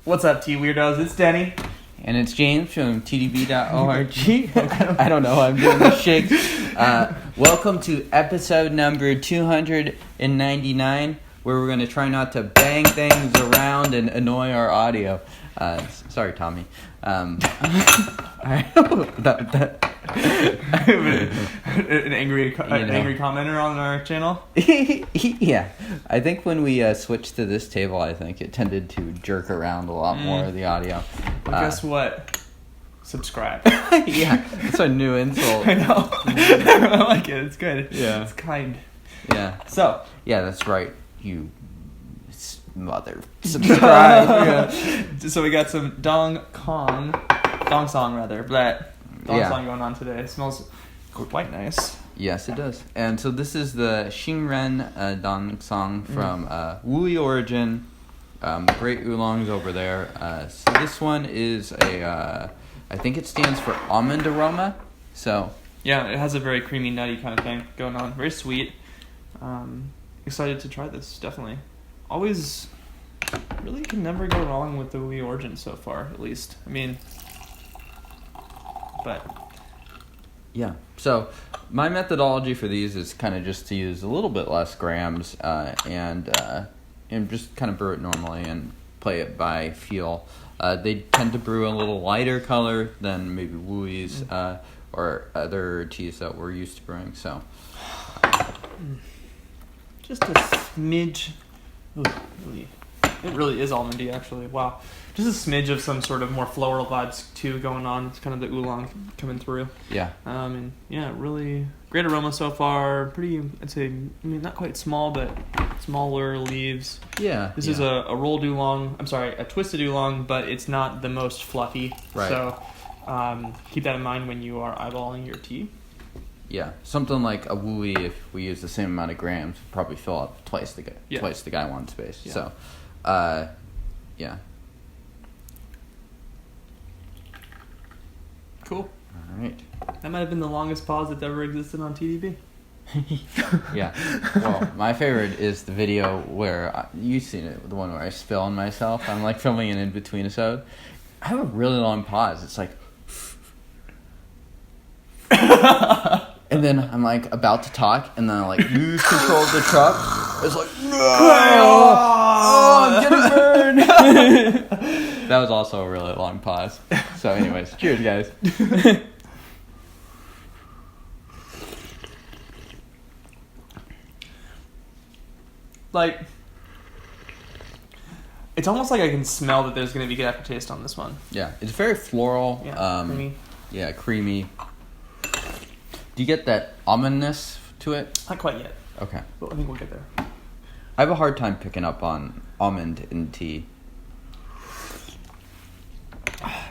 What's up, tea weirdos? It's Denny. And it's James from TeaDB.org. I don't know, I'm doing the shakes. Welcome to episode number 299, where we're going to try not to bang things around and annoy our audio. Sorry, Tommy. An angry commenter on our channel? Yeah. I think when we switched to this table, I think it tended to jerk around a lot more of the audio. Well, guess what? Subscribe. Yeah, that's a new insult. I know. I like it. It's good. Yeah. It's kind. Yeah. So. Yeah, that's right. You mother. Subscribe. Yeah. So we got some dong song going on today. It smells quite nice. Yes, it does. And so this is the Xingren Dancong from WuyiOrigin. Great oolongs over there. So this one is I think it stands for almond aroma. So yeah, it has a very creamy, nutty kind of thing going on. Very sweet. Excited to try this, definitely. Always really can never go wrong with the WuyiOrigin so far, at least. I mean, but yeah. So my methodology for these is kind of just to use a little bit less grams and just kind of brew it normally and play it by feel. They tend to brew a little lighter color than maybe Wuyi's or other teas that we're used to brewing. So just a smidge. Ooh, it really is almondy, actually. Wow. Just a smidge of some sort of more floral vibes, too, going on. It's kind of the oolong coming through. Yeah. And, yeah, really great aroma so far. Pretty, I'd say, not quite small, but smaller leaves. Yeah. This is a rolled oolong. I'm sorry, a twisted oolong, but it's not the most fluffy. Right. So keep that in mind when you are eyeballing your tea. Yeah, something like a Wuyi, if we use the same amount of grams, would probably fill up twice the gallon space. Yeah. So, yeah. Cool. All right. That might have been the longest pause that's ever existed on TeaDB. Yeah. Well, my favorite is the video where you've seen it, the one where I spill on myself. I'm like filming an in-between episode. I have a really long pause. It's like. And then I'm like about to talk, and then I like lose control of the truck. It's like, oh, I'm getting burned. That was also a really long pause. So, anyways, cheers, guys. Like, it's almost like I can smell that there's going to be good aftertaste on this one. Yeah, it's very floral. Yeah, creamy. Yeah, creamy. Do you get that almondness to it? Not quite yet. Okay. But I think we'll get there. I have a hard time picking up on almond in tea.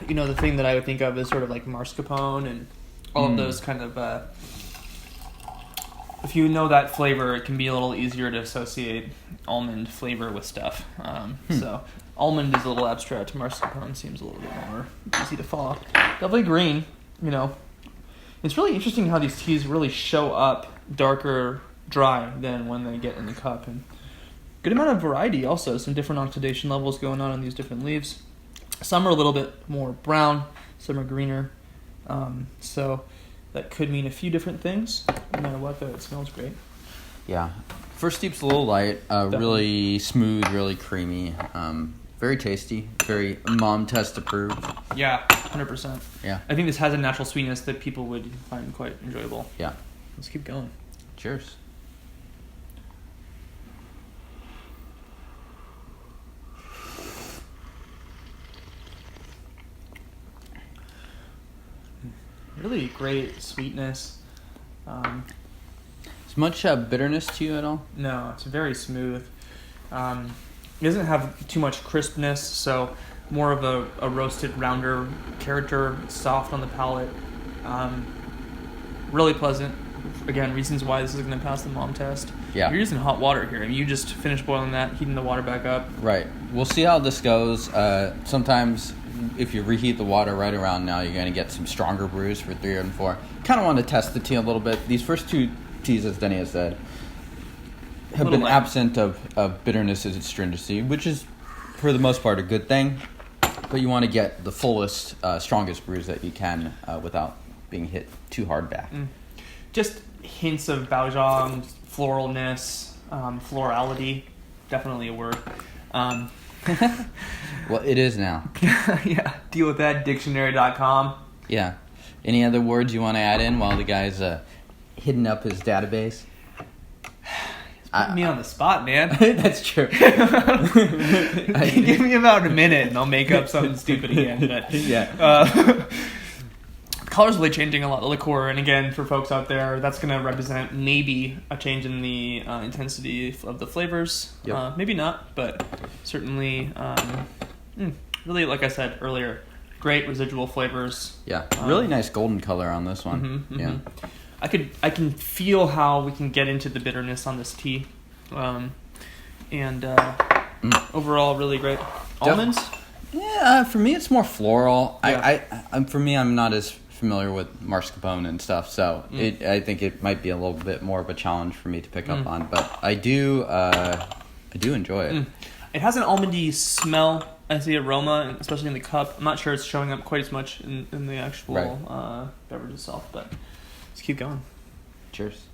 You know, the thing that I would think of is sort of like mascarpone and all of those kind of... if you know that flavor, it can be a little easier to associate almond flavor with stuff. So almond is a little abstract. Mascarpone seems a little bit more easy to follow. Definitely green, you know. It's really interesting how these teas really show up darker dry than when they get in the cup. And good amount of variety also. Some different oxidation levels going on these different leaves. Some are a little bit more brown. Some are greener. So that could mean a few different things. No matter what, though, it smells great. Yeah. First steep's a little light. Really smooth, really creamy. Very tasty. Very mom test approved. Yeah, 100%. Yeah. I think this has a natural sweetness that people would find quite enjoyable. Yeah. Let's keep going. Cheers. Really great sweetness. Is much bitterness to you at all? No, it's very smooth. It doesn't have too much crispness, so more of a roasted, rounder character. It's soft on the palate. Really pleasant. Again, reasons why this is going to pass the mom test. Yeah. You're using hot water here. I mean, you just finished boiling that, heating the water back up. Right. We'll see how this goes. Sometimes if you reheat the water right around now, you're going to get some stronger brews for 3 and 4. Kind of want to test the tea a little bit. These first two teas, as Denny has said, have been absent of bitterness and astringency, which is for the most part a good thing. But you want to get the fullest, strongest brews that you can without being hit too hard back. Just hints of Baozhong, floralness, florality, definitely a word. Well, it is now. Yeah, deal with that, dictionary.com. Yeah. Any other words you want to add in while the guy's hidden up his database? Put me on the spot, man. That's true. Give me about a minute and I'll make up something stupid again. But, yeah. Color's really changing a lot. The liqueur, and again, for folks out there, that's going to represent maybe a change in the intensity of the flavors. Yep. Maybe not, but certainly, really, like I said earlier, great residual flavors. Yeah, really nice golden color on this one. Yeah. I can feel how we can get into the bitterness on this tea, and overall really great. Almonds. Yeah, for me it's more floral. Yeah. For me, I'm not as familiar with mascarpone and stuff, so I think it might be a little bit more of a challenge for me to pick up on. But I do enjoy it. It has an almondy smell. I see aroma, especially in the cup. I'm not sure it's showing up quite as much in the actual beverage itself, but. Let's keep going. Cheers.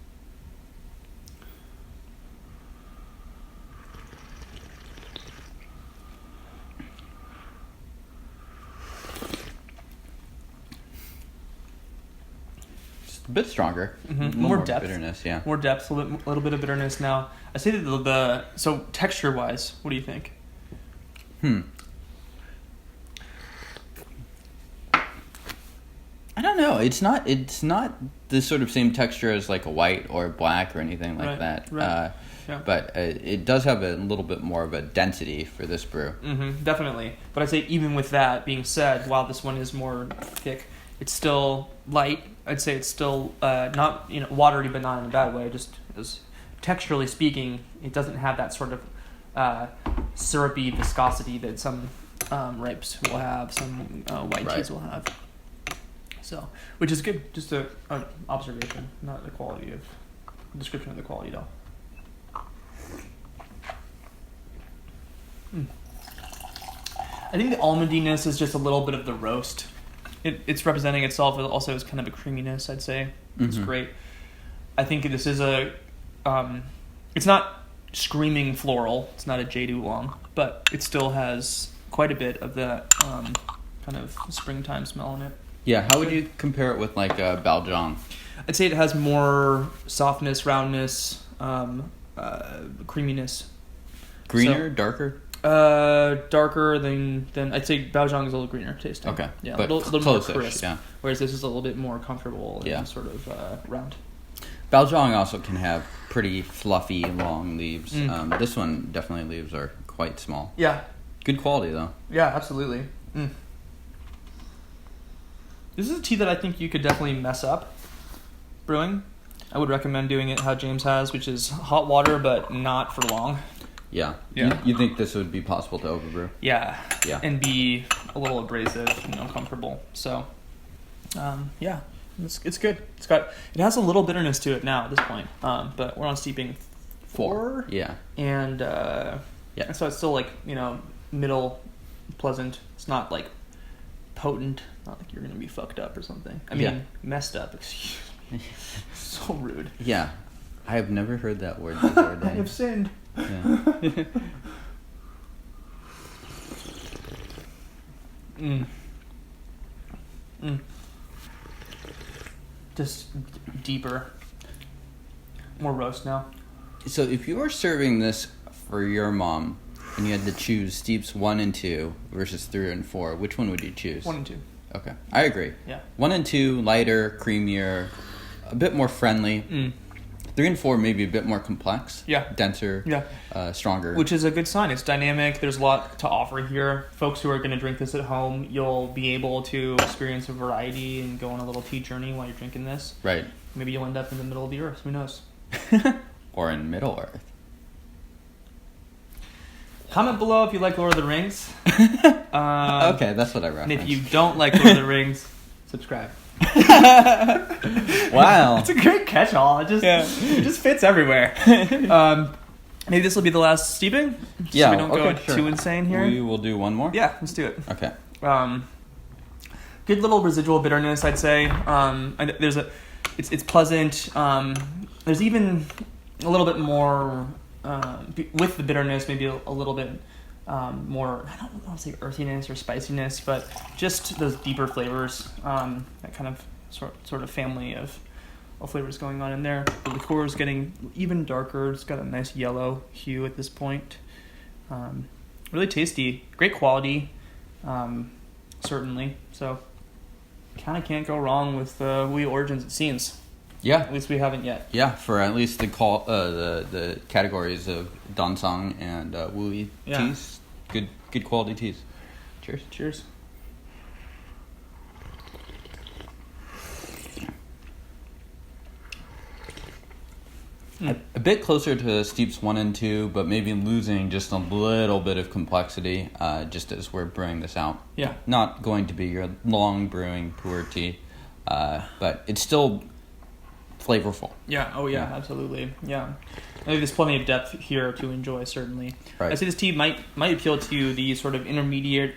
Just a bit stronger. More depth. Bitterness, yeah. More depth, a little bit of bitterness now. I say that so texture-wise, what do you think? I don't know. It's not the sort of same texture as like a white or black or anything like that. Right. Yeah. But it does have a little bit more of a density for this brew. Definitely. But I'd say even with that being said, while this one is more thick, it's still light. I'd say it's still not watery, but not in a bad way. Just as texturally speaking, it doesn't have that sort of syrupy viscosity that some ripes will have, some white teas will have. So, which is good. Just an observation, not the quality of description of the quality though. I think the almondiness is just a little bit of the roast. It's representing itself also as kind of a creaminess. I'd say it's great. I think this is it's not screaming floral. It's not a jade oolong, but it still has quite a bit of that kind of springtime smell in it. Yeah, how would you compare it with like a Baozhong? I'd say it has more softness, roundness, creaminess. Greener, darker? Darker than I'd say Baozhong is a little greener tasting. Okay, yeah, but a little more close-ish, crisp. yeah. Whereas this is a little bit more comfortable and sort of round. Baozhong also can have pretty fluffy, long leaves. This one definitely leaves are quite small. Yeah. Good quality though. Yeah, absolutely. This is a tea that I think you could definitely mess up brewing. I would recommend doing it how James has, which is hot water, but not for long. Yeah. Yeah. You think this would be possible to overbrew? Yeah. Yeah. And be a little abrasive, comfortable. So, yeah, it's good. It has a little bitterness to it now at this point. But we're on steeping 4. Yeah. And so it's still like middle, pleasant. It's not like potent. Not like you're gonna be fucked up or something. I mean, messed up. Excuse me. So rude. Yeah, I have never heard that word before. I have sinned. Yeah. Just deeper, more roast now. So if you were serving this for your mom and you had to choose steeps 1 and 2 versus 3 and 4, which one would you choose? 1 and 2. Okay, I agree. Yeah. 1 and 2, lighter, creamier, a bit more friendly. 3 and 4 maybe a bit more complex. Yeah. Denser. Yeah. Stronger. Which is a good sign. It's dynamic. There's a lot to offer here. Folks who are going to drink this at home, you'll be able to experience a variety and go on a little tea journey while you're drinking this. Right. Maybe you'll end up in the middle of the earth. Who knows? Or in Middle Earth. Comment below if you like Lord of the Rings. Okay, that's what I referenced. And if you don't like Lord of the Rings, subscribe. Wow. It's a great catch-all. It just fits everywhere. maybe this will be the last steeping. Yeah, So we don't okay, go sure. too insane here. We will do one more. Yeah, let's do it. Okay. Good little residual bitterness, I'd say. It's pleasant. There's even a little bit more with the bitterness, maybe a little bit more. I don't want to say earthiness or spiciness, but just those deeper flavors. That kind of sort of family of flavors going on in there. The liqueur is getting even darker. It's got a nice yellow hue at this point. Really tasty, great quality, certainly. So kind of can't go wrong with WuyiOrigins, it seems. Yeah. At least we haven't yet. Yeah, for at least the categories of Dancong and Wuyi teas. Good quality teas. Cheers. Cheers. A bit closer to Steeps 1 and 2, but maybe losing just a little bit of complexity just as we're brewing this out. Yeah. Not going to be your long brewing pour tea, but it's still flavorful. Yeah. Oh, yeah. Absolutely. Yeah. I think there's plenty of depth here to enjoy. Certainly. Right. I say this tea might appeal to the sort of intermediate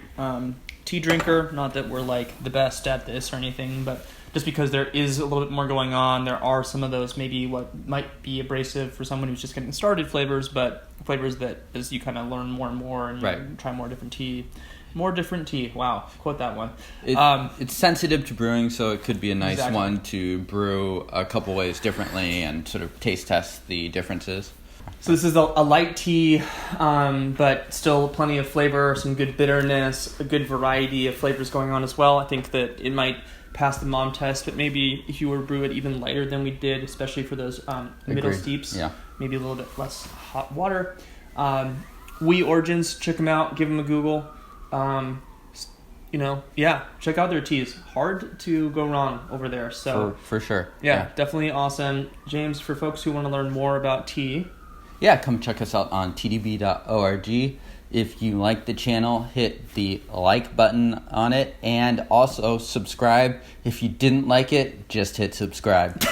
tea drinker. Not that we're like the best at this or anything, but just because there is a little bit more going on, there are some of those maybe what might be abrasive for someone who's just getting started flavors, but flavors that as you kind of learn more and more and you try more different tea. More different tea. Wow, quote that one. It's sensitive to brewing, so it could be a nice one to brew a couple ways differently and sort of taste test the differences. So this is a light tea, but still plenty of flavor, some good bitterness, a good variety of flavors going on as well. I think that it might pass the mom test, but maybe if you were to brew it even lighter than we did, especially for those middle steeps, maybe a little bit less hot water. WuyiOrigins, check them out, give them a Google. Check out their teas. Hard to go wrong over there. So for sure. Yeah, definitely awesome. James, for folks who want to learn more about tea, come check us out on TeaDB.org. If you like the channel, hit the like button on it, and also subscribe. If you didn't like it, just hit subscribe.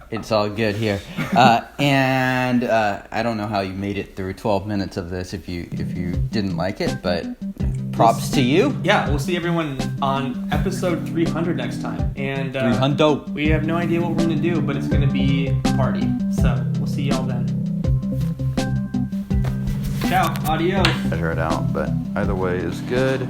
It's all good here. And I don't know how you made it through 12 minutes of this if you didn't like it, but props to you. Yeah, we'll see everyone on episode 300 next time. And 300. We have no idea what we're going to do, but it's going to be a party. So we'll see y'all then. Ciao. Adios. Measure it out, but either way is good.